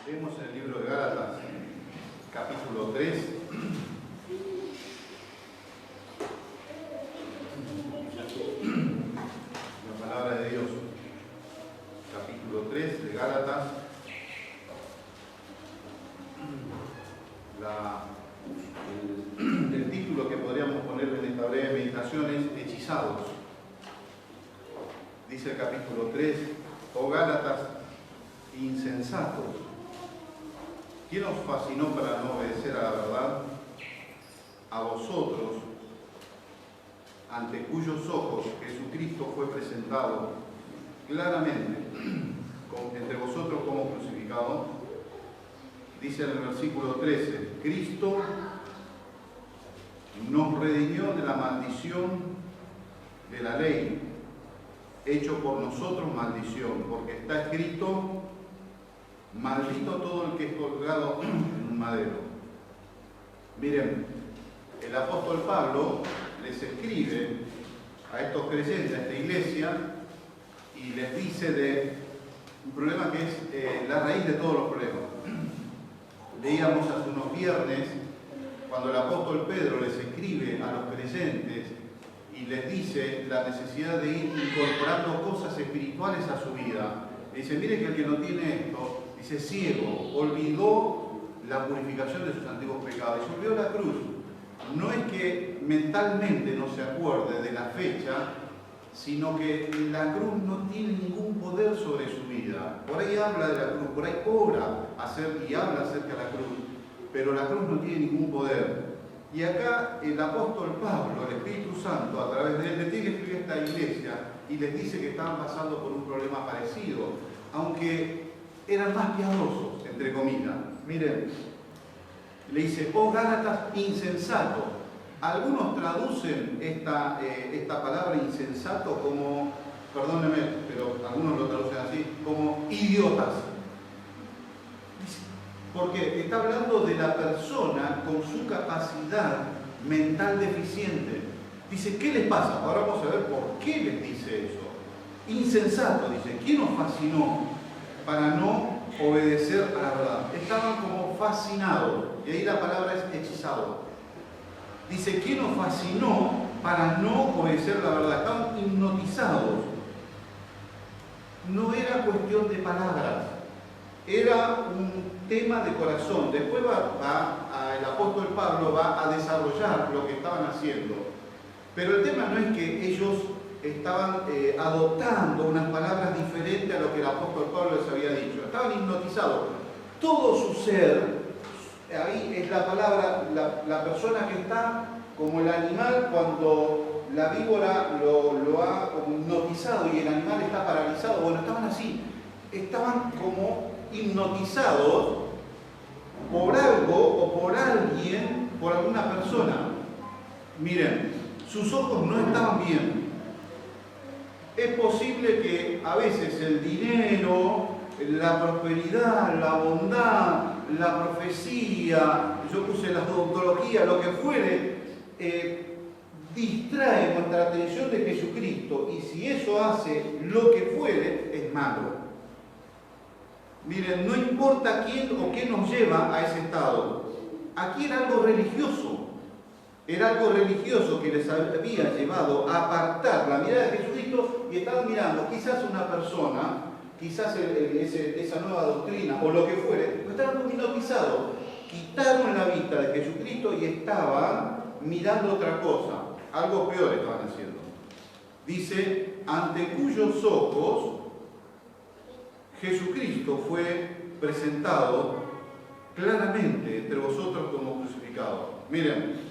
Leemos en el libro de Gálatas, capítulo 3. La palabra de Dios, capítulo 3 de Gálatas. El título que podríamos ponerle en esta breve meditación es Hechizados. Dice el capítulo 3: Oh Gálatas insensatos, ¿quién os fascinó para no obedecer a la verdad? A vosotros, ante cuyos ojos Jesucristo fue presentado claramente entre vosotros como crucificado. Dice en el versículo 13: Cristo nos redimió de la maldición de la ley, hecho por nosotros maldición, porque está escrito: maldito todo el que es colgado en un madero. Miren, el apóstol Pablo les escribe a estos creyentes, a esta iglesia, y les dice de un problema que es la raíz de todos los problemas. Leíamos hace unos viernes cuando el apóstol Pedro les escribe a los creyentes y les dice la necesidad de ir incorporando cosas espirituales a su vida. Dice: mire que el que no tiene esto, dice, ciego, olvidó la purificación de sus antiguos pecados y se olvidó la cruz. No es que mentalmente no se acuerde de la fecha, sino que la cruz no tiene ningún poder sobre su vida. Por ahí habla de la cruz, por ahí obra y habla acerca de la cruz, pero la cruz no tiene ningún poder. Y acá el apóstol Pablo, el Espíritu Santo, a través de él, le tiene que escribir a esta iglesia y les dice que estaban pasando por un problema parecido, aunque eran más piadosos, entre comillas. Miren, le dice: oh Gálatas insensato. Algunos traducen esta palabra insensato como, perdónenme, pero algunos lo traducen así, como idiotas. Porque está hablando de la persona con su capacidad mental deficiente. Dice: ¿qué les pasa? Ahora vamos a ver por qué les dice eso. Insensato, dice. ¿Quién nos fascinó para no obedecer a la verdad? Estaban como fascinados. Y ahí la palabra es hechizado. Dice: ¿quién nos fascinó para no obedecer la verdad? Estaban hipnotizados. No era cuestión de palabras. Era un tema de corazón. Después el apóstol Pablo va a desarrollar lo que estaban haciendo. Pero el tema no es que ellos estaban adoptando unas palabras diferentes a lo que el apóstol Pablo les había dicho. Estaban hipnotizados. Todo su ser, ahí es la palabra, la persona que está como el animal cuando la víbora lo ha hipnotizado y el animal está paralizado. Bueno, estaban así. Estaban como hipnotizados por algo o por alguien, por alguna persona. Miren, sus ojos no estaban bien. Es posible que a veces el dinero, la prosperidad, la bondad, la profecía, yo puse la odontología, lo que fuere, distrae nuestra atención de Jesucristo, y si eso hace lo que fuere, es malo. Miren, no importa quién o qué nos lleva a ese estado. Aquí era algo religioso. Era algo religioso que les había llevado a apartar la mirada de Jesucristo y estaban mirando quizás una persona, quizás esa nueva doctrina o lo que fuere, pero estaban hipnotizados. Quitaron la vista de Jesucristo y estaban mirando otra cosa. Algo peor estaban haciendo. Dice: ante cuyos ojos Jesucristo fue presentado claramente entre vosotros como crucificado. Miren,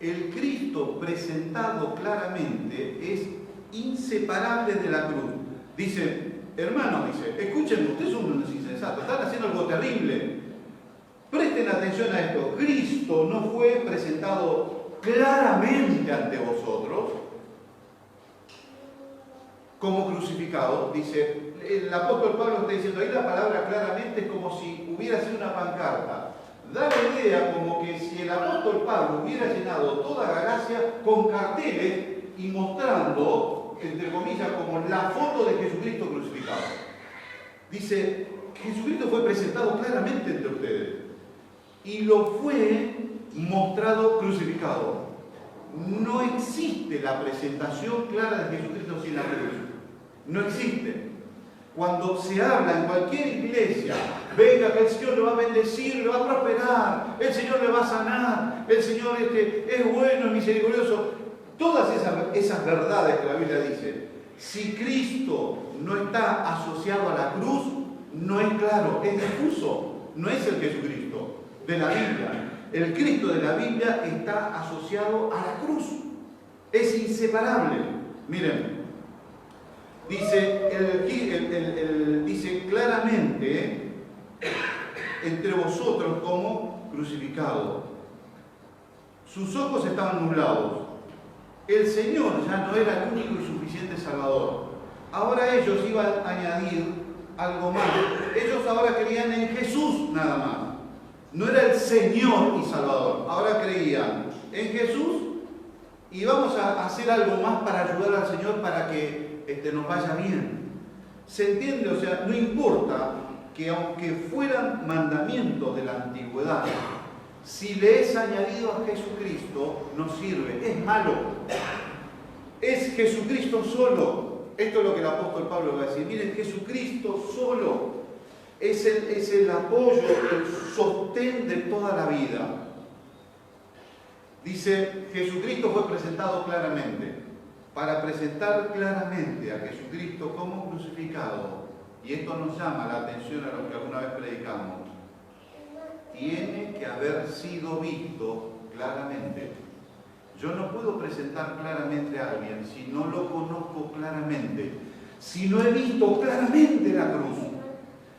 el Cristo presentado claramente es inseparable de la cruz. Dice: hermanos, escuchen, ustedes son unos insensatos, están haciendo algo terrible. Presten atención a esto. Cristo no fue presentado claramente ante vosotros como crucificado. Dice, el apóstol Pablo está diciendo ahí, la palabra claramente es como si hubiera sido una pancarta. Da la idea como que si el apóstol Pablo hubiera llenado toda Galacia con carteles y mostrando, entre comillas, como la foto de Jesucristo crucificado. Dice: Jesucristo fue presentado claramente entre ustedes y lo fue mostrado crucificado. No existe la presentación clara de Jesucristo sin la cruz. No existe. Cuando se habla en cualquier iglesia, venga que el Señor le va a bendecir, le va a prosperar, el Señor le va a sanar, el Señor es bueno, es misericordioso. Todas esas verdades que la Biblia dice, si Cristo no está asociado a la cruz, no es claro, es difuso, no es el Jesucristo de la Biblia. El Cristo de la Biblia está asociado a la cruz, es inseparable. Miren, dice, dice claramente, entre vosotros como crucificado. Sus ojos estaban nublados. El Señor ya no era el único y suficiente Salvador. Ahora ellos iban a añadir algo más. Ellos ahora creían en Jesús nada más. No era el Señor y Salvador. Ahora creían en Jesús y vamos a hacer algo más para ayudar al Señor para que nos vaya bien. ¿Se entiende? O sea, no importa que aunque fueran mandamientos de la antigüedad, si le es añadido a Jesucristo, no sirve, es malo. Es Jesucristo solo. Esto es lo que el apóstol Pablo va a decir. Miren, Jesucristo solo es el apoyo, el sostén de toda la vida. Dice, Jesucristo fue presentado claramente. Para presentar claramente a Jesucristo como crucificado, y esto nos llama la atención a lo que alguna vez predicamos, tiene que haber sido visto claramente. Yo no puedo presentar claramente a alguien si no lo conozco claramente, si no he visto claramente la cruz,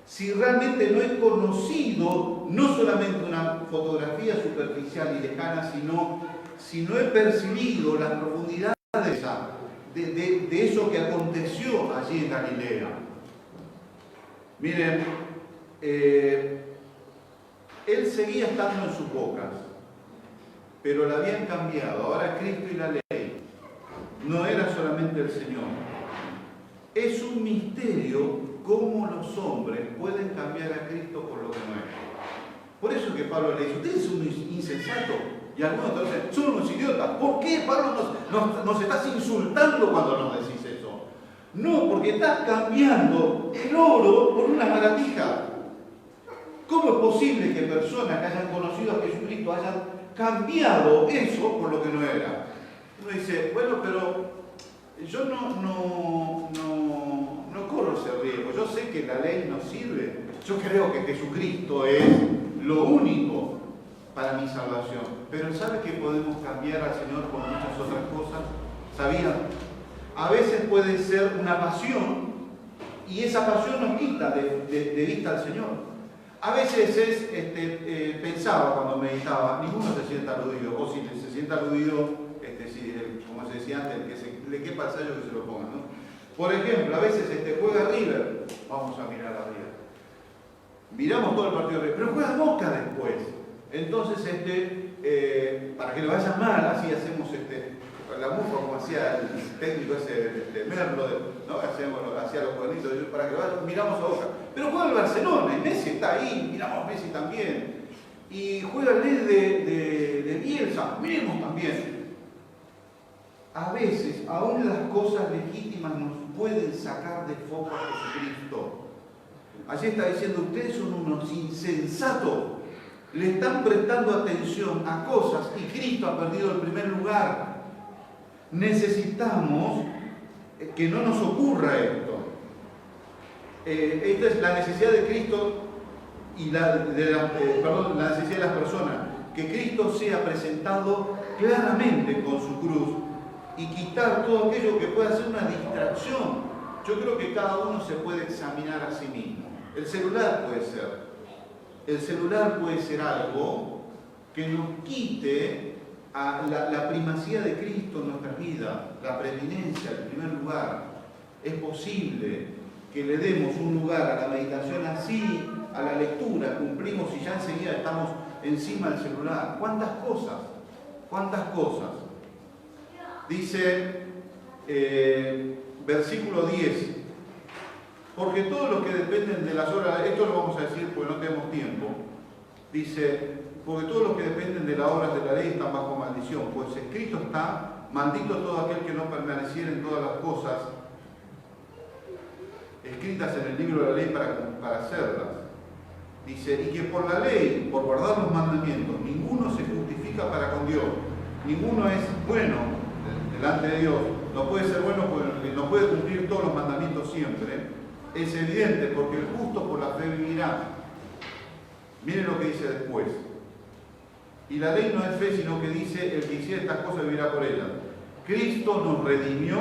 si realmente no he conocido no solamente una fotografía superficial y lejana, sino si no he percibido las profundidades de eso que aconteció allí en Galilea. Miren, él seguía estando en sus bocas, pero la habían cambiado. Ahora Cristo y la ley no era solamente el Señor. Es un misterio cómo los hombres pueden cambiar a Cristo por lo que no es. Por eso que Pablo le dice, ustedes son insensatos. Y algunos te dicen, son unos idiotas. ¿Por qué, Pablo, nos estás insultando cuando nos decís eso? No, porque estás cambiando el oro por una baratija. ¿Cómo es posible que personas que hayan conocido a Jesucristo hayan cambiado eso por lo que no era? Uno dice, bueno, pero yo no corro ese riesgo. Yo sé que la ley no sirve. Yo creo que Jesucristo es lo único para mi salvación. Pero ¿sabe que podemos cambiar al Señor por muchas otras cosas? ¿Sabían? A veces puede ser una pasión y esa pasión nos quita de vista al Señor. A veces es, pensaba cuando meditaba, ninguno se sienta aludido, o si se sienta aludido, como se decía antes, el que se le quepa el sallo que se lo ponga, ¿no? Por ejemplo, a veces juega River, vamos a mirar a River. Miramos todo el partido de River, pero juega Boca después. Entonces, para que le vaya mal, así hacemos la mufa como hacía el técnico ese Merlo, ¿no? Hacía los cuernitos, para que vaya, miramos a Boca. Pero juega el Barcelona, y Messi está ahí, miramos a Messi también. Y juega el Lille de Bielsa, miremos también. A veces, aún las cosas legítimas nos pueden sacar de foco a Jesucristo. Allí está diciendo, ustedes son unos insensatos. Le están prestando atención a cosas y Cristo ha perdido el primer lugar. Necesitamos que no nos ocurra esto. Esta es la necesidad de Cristo y la necesidad de las personas. Que Cristo sea presentado claramente con su cruz y quitar todo aquello que pueda ser una distracción. Yo creo que cada uno se puede examinar a sí mismo. El celular puede ser. El celular puede ser algo que nos quite a la primacía de Cristo en nuestra vida, la preeminencia, el primer lugar. Es posible que le demos un lugar a la meditación así, a la lectura, cumplimos y ya enseguida estamos encima del celular. ¿Cuántas cosas? ¿Cuántas cosas? Dice, versículo 10, Porque todos los que dependen de las obras, esto lo vamos a decir porque no tenemos tiempo, dice, porque todos los que dependen de las obras de la ley están bajo maldición, pues escrito está, maldito todo aquel que no permaneciera en todas las cosas escritas en el libro de la ley para hacerlas. Dice, y que por la ley, por guardar los mandamientos, ninguno se justifica para con Dios, ninguno es bueno delante de Dios, no puede ser bueno porque no puede cumplir todos los mandamientos siempre. Es evidente, porque el justo por la fe vivirá. Miren lo que dice después. Y la ley no es fe, sino que dice, el que hiciera estas cosas vivirá por ellas. Cristo nos redimió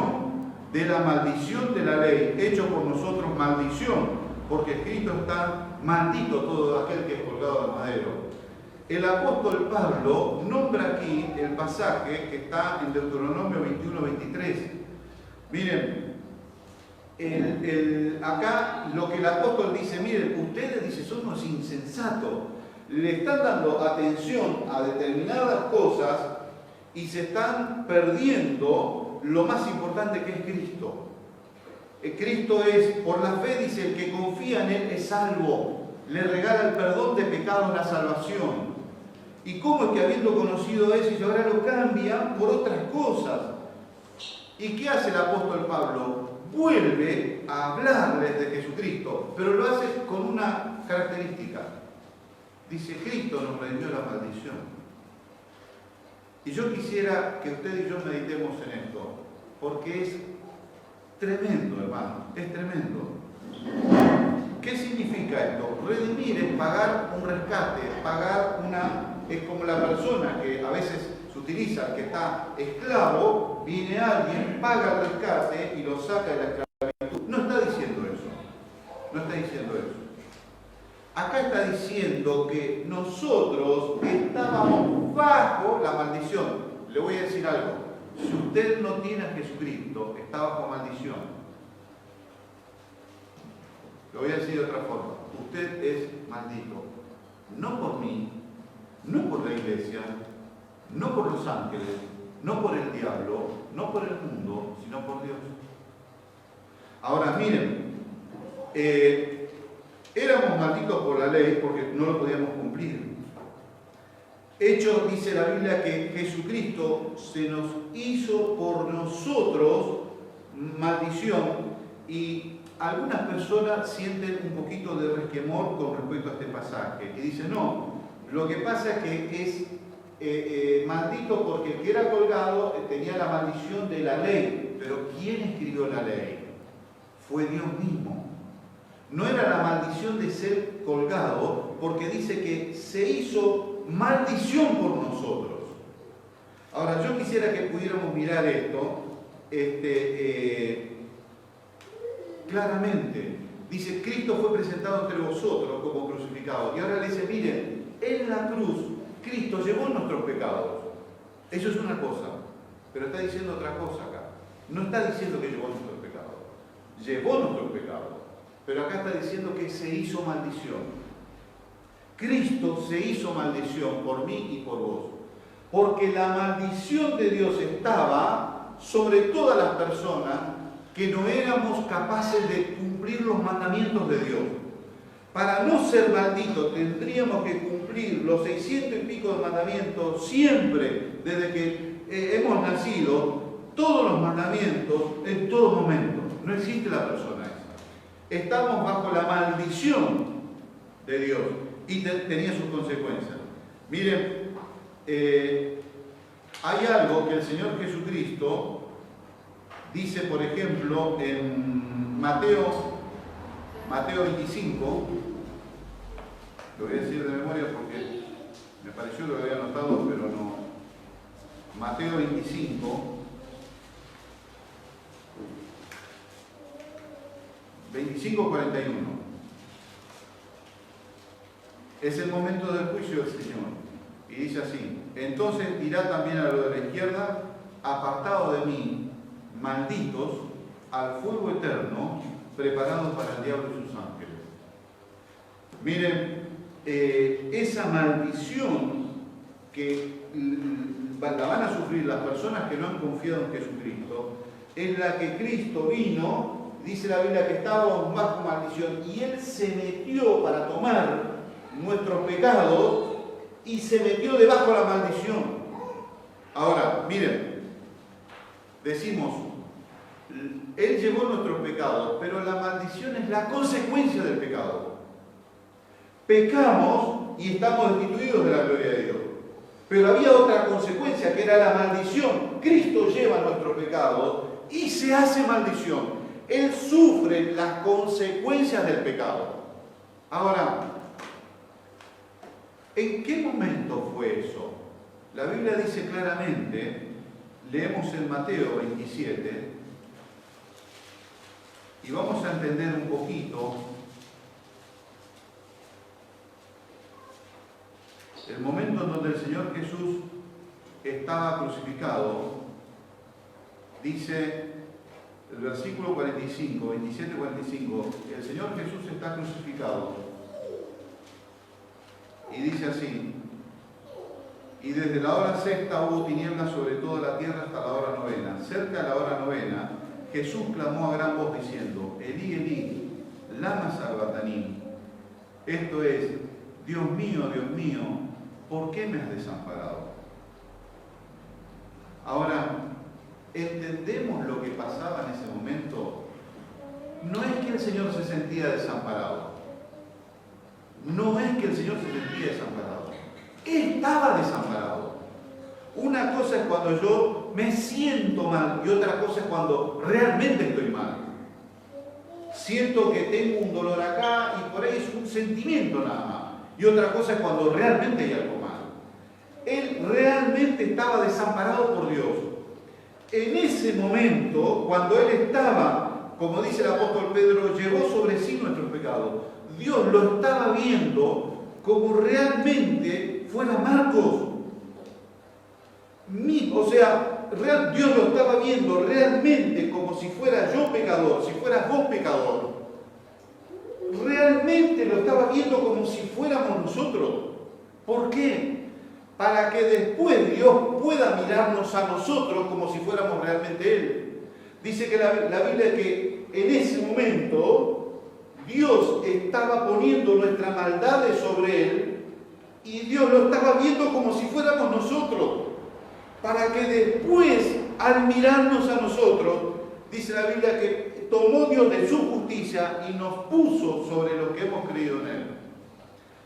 de la maldición de la ley, hecho por nosotros maldición, porque escrito está, maldito todo aquel que es colgado de madero. El apóstol Pablo nombra aquí el pasaje que está en Deuteronomio 21-23. Miren, acá lo que el apóstol dice, miren, ustedes, dice, son unos insensatos, le están dando atención a determinadas cosas y se están perdiendo lo más importante que es Cristo. Cristo es, por la fe, dice, el que confía en Él es salvo, le regala el perdón de pecados, la salvación. ¿Y cómo es que habiendo conocido eso y ahora lo cambian por otras cosas? ¿Y qué hace el apóstol Pablo? Vuelve a hablarles de Jesucristo, pero lo hace con una característica. Dice, Cristo nos redimió la maldición. Y yo quisiera que usted y yo meditemos en esto, porque es tremendo, hermano, es tremendo. ¿Qué significa esto? Redimir es pagar un rescate, es como la persona que a veces se utiliza, que está esclavo, viene alguien, paga el rescate y lo saca de la esclavitud. No está diciendo eso, no está diciendo eso. Acá está diciendo que nosotros estábamos bajo la maldición. Le voy a decir algo, si usted no tiene a Jesucristo, está bajo maldición. Lo voy a decir de otra forma, usted es maldito, no por mí, no por la iglesia, no por los ángeles, no por el diablo, no por el mundo, sino por Dios. Ahora miren, éramos malditos por la ley porque no lo podíamos cumplir. Hecho, dice la Biblia, que Jesucristo se nos hizo por nosotros maldición, y algunas personas sienten un poquito de resquemor con respecto a este pasaje y dicen, no, lo que pasa es que es maldito porque el que era colgado tenía la maldición de la ley. Pero ¿quién escribió la ley? Fue Dios mismo. No era la maldición de ser colgado, porque dice que se hizo maldición por nosotros. Ahora, yo quisiera que pudiéramos mirar esto claramente. Dice, Cristo fue presentado entre vosotros como crucificado. Y ahora le dice, miren, en la cruz, Cristo llevó nuestros pecados. Eso es una cosa, pero está diciendo otra cosa acá. No está diciendo que llevó nuestros pecados. Llevó nuestros pecados. Pero acá está diciendo que se hizo maldición. Cristo se hizo maldición por mí y por vos. Porque la maldición de Dios estaba sobre todas las personas que no éramos capaces de cumplir los mandamientos de Dios. Para no ser malditos tendríamos que cumplir los 600 y pico de mandamientos siempre, desde que hemos nacido, todos los mandamientos en todo momento. No existe la persona esa. Estamos bajo la maldición de Dios y tenía sus consecuencias. Miren, hay algo que el Señor Jesucristo dice, por ejemplo, en Mateo 25, lo voy a decir de memoria porque me pareció que lo había anotado, pero no. Mateo 25, 25:41. Es el momento del juicio del Señor. Y dice así, entonces dirá también a lo de la izquierda, apartado de mí, malditos, al fuego eterno, preparado para el diablo y sus ángeles. Miren, esa maldición que la van a sufrir las personas que no han confiado en Jesucristo, es la que Cristo vino dice la Biblia que estábamos bajo maldición, y Él se metió para tomar nuestros pecados y se metió debajo de la maldición. Ahora, miren, decimos, Él llevó nuestros pecados, pero la maldición es la consecuencia del pecado. Pecamos y estamos destituidos de la gloria de Dios. Pero había otra consecuencia, que era la maldición. Cristo lleva nuestros pecados y se hace maldición. Él sufre las consecuencias del pecado. Ahora, ¿en qué momento fue eso? La Biblia dice claramente, leemos en Mateo 27, y vamos a entender un poquito el momento en donde el Señor Jesús estaba crucificado. Dice el versículo 45, 27-45, el Señor Jesús está crucificado. Y dice así: y desde la hora sexta hubo tinieblas sobre toda la tierra hasta la hora novena. Cerca de la hora novena, Jesús clamó a gran voz diciendo: Elí, Elí, lama sabactani. Esto es: Dios mío, ¿por qué me has desamparado? Ahora, ¿entendemos lo que pasaba en ese momento? No es que el Señor se sentía desamparado. No es que el Señor se sentía desamparado. Estaba desamparado. Una cosa es cuando yo me siento mal y otra cosa es cuando realmente estoy mal. Siento que tengo un dolor acá y por ahí es un sentimiento nada más. Y otra cosa es cuando realmente hay algo mal. Él realmente estaba desamparado por Dios. En ese momento, cuando él estaba, como dice el apóstol Pedro, llevó sobre sí nuestros pecados, Dios lo estaba viendo como realmente fuera Marcos. O sea, Dios lo estaba viendo realmente como si fuera yo pecador, si fueras vos pecador. Realmente lo estaba viendo como si fuéramos nosotros. ¿Por qué? Para que después Dios pueda mirarnos a nosotros como si fuéramos realmente Él. Dice que la Biblia que en ese momento Dios estaba poniendo nuestras maldades sobre Él y Dios lo estaba viendo como si fuéramos nosotros. Para que después, al mirarnos a nosotros, dice la Biblia que tomó Dios de su justicia y nos puso sobre los que hemos creído en Él.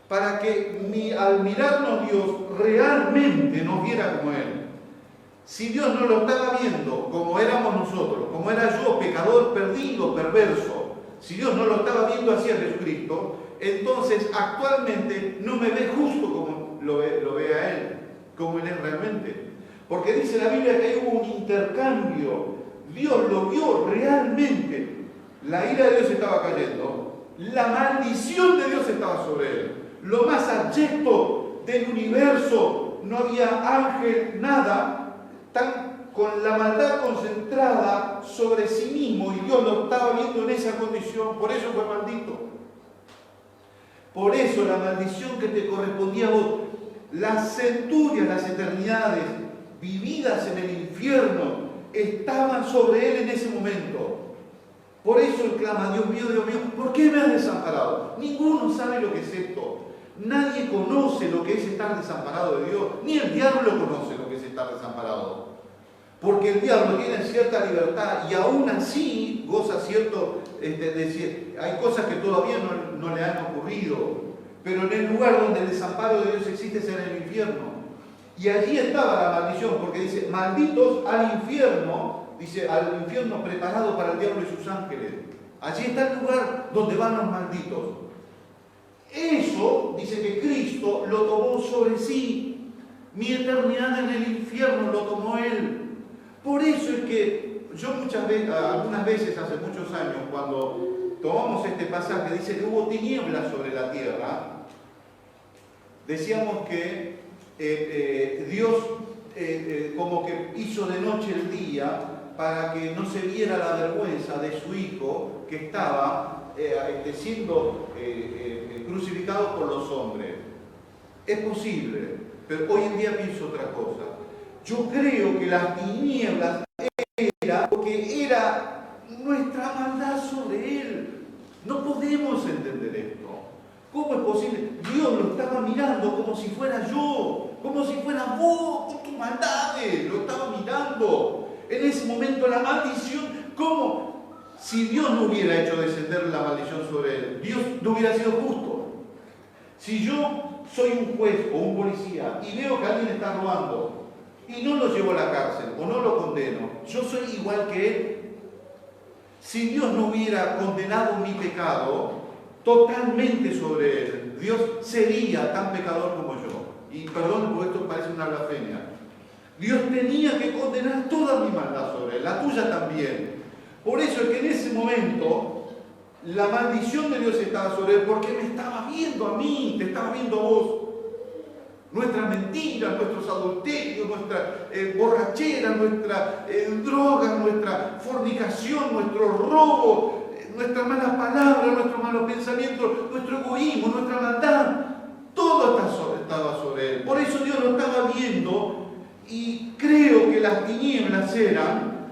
Para que al mirarnos Dios realmente nos viera como Él. Si Dios no lo estaba viendo como éramos nosotros, como era yo, pecador perdido, perverso, si Dios no lo estaba viendo así a Jesucristo, entonces actualmente no me ve justo como lo ve a Él, como Él es realmente. Porque dice la Biblia que hubo un intercambio. Dios lo vio realmente. La ira de Dios estaba cayendo. La maldición de Dios estaba sobre Él. Lo más abyecto del universo. No había ángel, nada. Con la maldad concentrada sobre sí mismo. Y Dios lo estaba viendo en esa condición. Por eso fue maldito. Por eso la maldición que te correspondía a vos. Las centurias, las eternidades vividas en el infierno, estaban sobre él en ese momento. Por eso él clama: Dios mío, ¿por qué me has desamparado? Ninguno sabe lo que es esto. Nadie conoce lo que es estar desamparado de Dios. Ni el diablo conoce lo que es estar desamparado. Porque el diablo tiene cierta libertad y aún así goza cierto, hay cosas que todavía no le han ocurrido. Pero en el lugar donde el desamparo de Dios existe es en el infierno. Y allí estaba la maldición, porque dice: malditos al infierno, dice, al infierno preparado para el diablo y sus ángeles. Allí está el lugar donde van los malditos. Eso, dice que Cristo lo tomó sobre sí. Mi eternidad en el infierno lo tomó Él. Por eso es que yo algunas veces, hace muchos años, cuando tomamos este pasaje, dice que hubo tinieblas sobre la tierra, decíamos que Dios como que hizo de noche el día para que no se viera la vergüenza de su Hijo que estaba siendo crucificado por los hombres. Es posible, pero hoy en día pienso otra cosa. Yo creo que las tinieblas era porque era nuestra maldad ¿Cómo es posible? Dios lo estaba mirando como si fuera yo, como si fuera vos, con tus maldades, lo estaba mirando. En ese momento la maldición, ¿cómo? Si Dios no hubiera hecho descender la maldición sobre él, Dios no hubiera sido justo. Si yo soy un juez o un policía y veo que alguien está robando y no lo llevo a la cárcel o no lo condeno, yo soy igual que él. Si Dios no hubiera condenado mi pecado totalmente sobre él, Dios sería tan pecador como yo. Y perdón, porque esto parece una blasfemia. Dios tenía que condenar toda mi maldad sobre él, la tuya también. Por eso es que en ese momento la maldición de Dios estaba sobre él, porque me estaba viendo a mí, te estaba viendo a vos. Nuestras mentiras, nuestros adulterios, nuestra borrachera, nuestra droga, nuestra fornicación, nuestro robo, nuestra mala palabra, nuestros malos pensamientos, nuestro egoísmo, nuestra maldad, todo estaba sobre él. Por eso Dios lo estaba viendo y creo que las tinieblas eran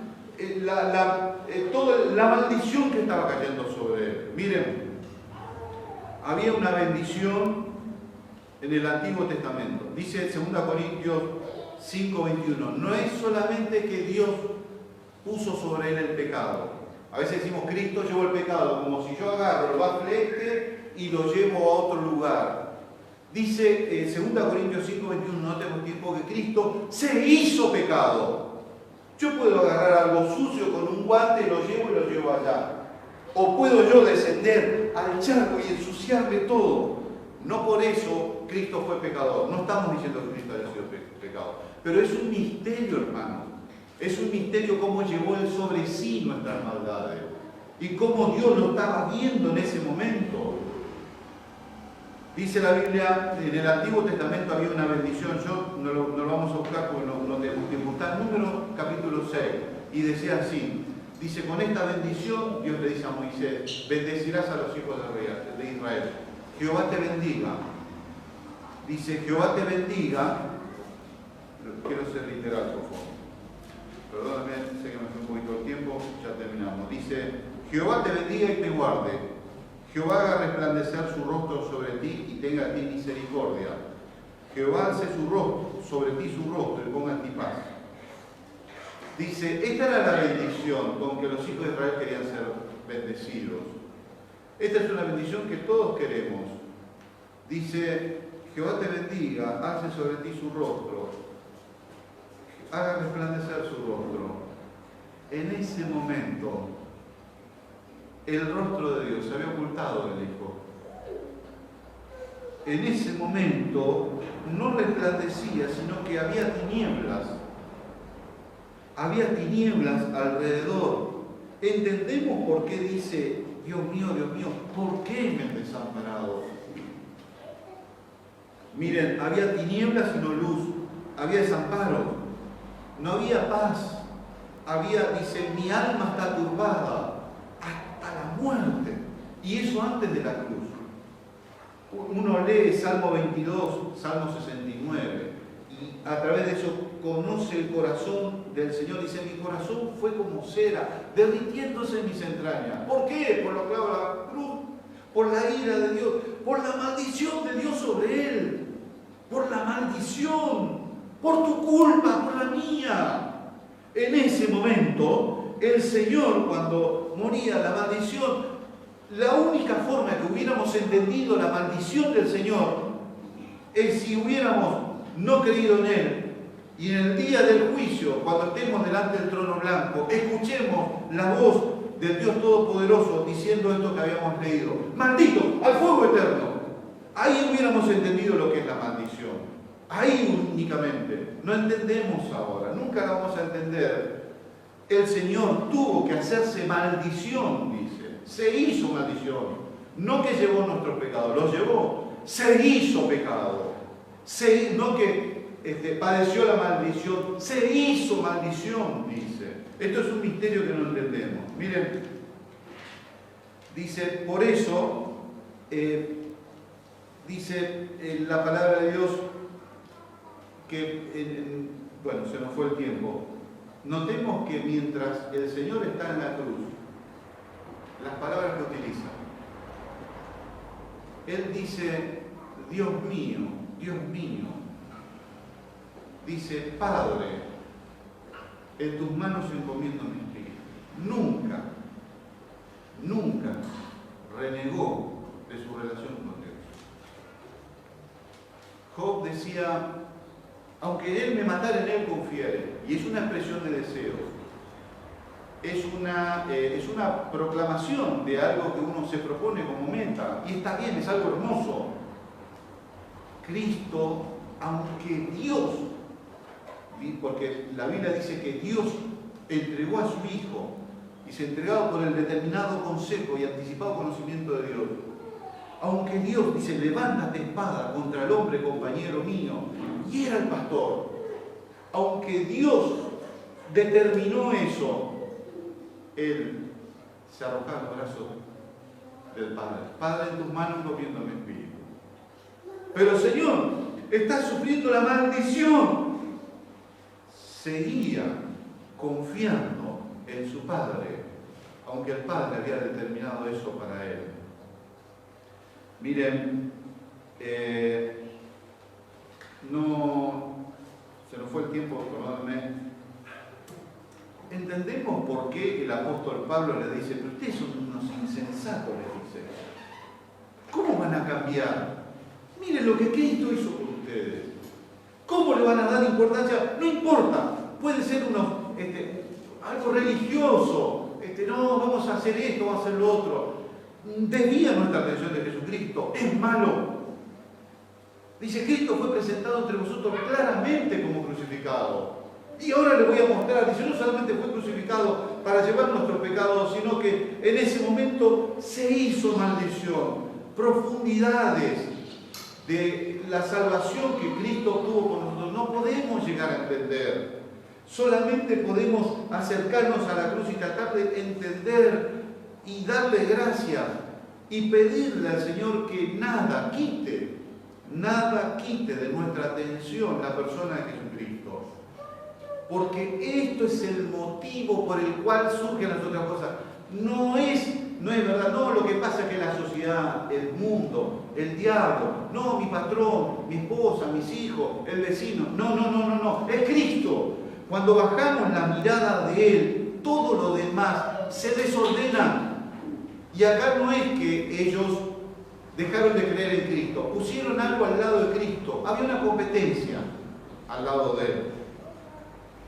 toda la maldición que estaba cayendo sobre él. Miren, había una bendición en el Antiguo Testamento. Dice 2 Corintios 5:21, no es solamente que Dios puso sobre él el pecado. A veces decimos, Cristo llevó el pecado, como si yo agarro el bafle este y lo llevo a otro lugar. Dice 2 Corintios 5:21, no tengo tiempo, que Cristo se hizo pecado. Yo puedo agarrar algo sucio con un guante, lo llevo allá. O puedo yo descender al charco y ensuciarme todo. No por eso Cristo fue pecador. No estamos diciendo que Cristo haya sido pecador. Pero es un misterio, hermano. Es un misterio cómo llevó Él sobre sí nuestras maldades. Y cómo Dios lo estaba viendo en ese momento. Dice la Biblia, en el Antiguo Testamento había una bendición. Yo no lo vamos a buscar porque no tenemos tiempo. Está en Números capítulo 6. Y decía así. Dice, con esta bendición, Dios le dice a Moisés, bendecirás a los hijos de Israel. Jehová te bendiga. Dice, Jehová te bendiga. Quiero ser literal, por favor. Perdóname, sé que me fue un poquito el tiempo, ya terminamos. Dice, Jehová te bendiga y te guarde. Jehová haga resplandecer su rostro sobre ti y tenga a ti misericordia. Jehová alce su rostro, sobre ti su rostro y ponga en ti paz. Dice, esta era la bendición con que los hijos de Israel querían ser bendecidos. Esta es una bendición que todos queremos. Dice, Jehová te bendiga, alce sobre ti su rostro, haga resplandecer su rostro. En ese momento, el rostro de Dios se había ocultado del Hijo. En ese momento no resplandecía, sino que había tinieblas. Había tinieblas alrededor. ¿Entendemos por qué dice, Dios mío, ¿por qué me has desamparado? Miren, había tinieblas y no luz. Había desamparo. No había paz. Dice, mi alma está turbada hasta la muerte. Y eso antes de la cruz. Uno lee Salmo 22, Salmo 69. Y a través de eso conoce el corazón del Señor. Dice, mi corazón fue como cera, derritiéndose en mis entrañas. ¿Por qué? Por lo que hago la cruz, por la ira de Dios, por la maldición de Dios sobre él, por la maldición, por tu culpa, por la mía. En ese momento, el Señor, cuando moría la maldición, la única forma que hubiéramos entendido la maldición del Señor es si hubiéramos no creído en Él. Y en el día del juicio, cuando estemos delante del trono blanco, escuchemos la voz del Dios Todopoderoso diciendo esto que habíamos leído. Maldito, al fuego eterno. Ahí hubiéramos entendido lo que es la maldición. Ahí únicamente. No entendemos ahora. Nunca la vamos a entender. El Señor tuvo que hacerse maldición, dice. Se hizo maldición. No que llevó nuestros pecados, los llevó. Se hizo pecado. No que padeció la maldición, se hizo maldición, dice. Esto es un misterio que no entendemos. Miren, dice, por eso, dice la palabra de Dios que, bueno, se nos fue el tiempo. Notemos que mientras el Señor está en la cruz, las palabras que utiliza. él dice, Dios mío, Dios mío. Dice, Padre, en tus manos encomiendo mi espíritu. Nunca, nunca renegó de su relación con Dios. Job decía, aunque él me matara, en él confiaré. Y es una expresión de deseo. Es una proclamación de algo que uno se propone como meta. Y está bien, es algo hermoso. Cristo, aunque Dios, porque la Biblia dice que Dios entregó a su Hijo y se entregaba por el determinado consejo y anticipado conocimiento de Dios. Aunque Dios dice, levántate espada contra el hombre compañero mío, y era el pastor. Aunque Dios determinó eso, él se arrojaba al brazo del Padre. Padre, en tus manos encomiendo mi espíritu. Pero Señor, estás sufriendo la maldición. Seguía confiando en su Padre, aunque el Padre había determinado eso para él. Miren, se nos fue el tiempo, perdónenme. Entendemos por qué el apóstol Pablo le dice, pero ustedes son unos insensatos, le dice. ¿Cómo van a cambiar? Miren lo que Cristo hizo por ustedes. ¿Cómo le van a dar importancia? No importa, puede ser algo religioso. No, vamos a hacer esto, vamos a hacer lo otro. Desvía nuestra atención de Jesucristo. Es malo. Dice, Cristo fue presentado entre vosotros claramente como crucificado. Y ahora les voy a mostrar, dice, no solamente fue crucificado para llevar nuestros pecados, sino que en ese momento se hizo maldición, profundidades de la salvación que Cristo tuvo con nosotros. No podemos llegar a entender. Solamente podemos acercarnos a la cruz y tratar de entender y darle gracias y pedirle al Señor que nada quite de nuestra atención la persona de Jesucristo. Porque esto es el motivo por el cual surgen las otras cosas. No es verdad, no lo que pasa es que la sociedad, el mundo, el diablo, no mi patrón, mi esposa, mis hijos, el vecino, no, es Cristo. Cuando bajamos la mirada de Él, todo lo demás se desordena. Y acá no es que ellos dejaron de creer en Cristo, pusieron algo al lado de Cristo, había una competencia al lado de Él.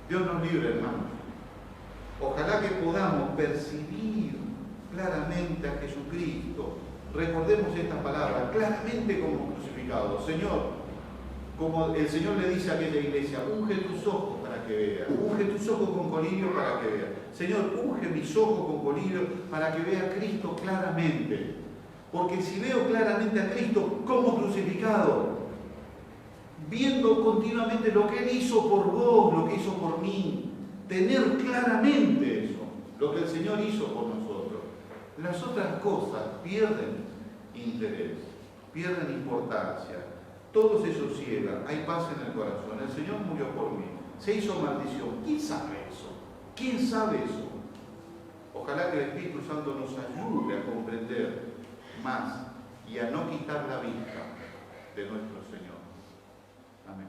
Dios nos libre, hermanos. Ojalá que podamos percibir claramente a Jesucristo. Recordemos estas palabras, claramente como crucificado. Señor, como el Señor le dice a aquella iglesia, unge tus ojos para que veas, unge tus ojos con colirio para que veas. Señor, unge mis ojos con colirio para que vea a Cristo claramente. Porque si veo claramente a Cristo como crucificado, viendo continuamente lo que Él hizo por vos, lo que hizo por mí, tener claramente eso, lo que el Señor hizo por nosotros, las otras cosas pierden interés, pierden importancia, todo se sosiega, hay paz en el corazón. El Señor murió por mí, se hizo maldición. ¿Quién sabe eso? ¿Quién sabe eso? Ojalá que el Espíritu Santo nos ayude a comprender más y a no quitar la vista de nuestro Señor. Amén.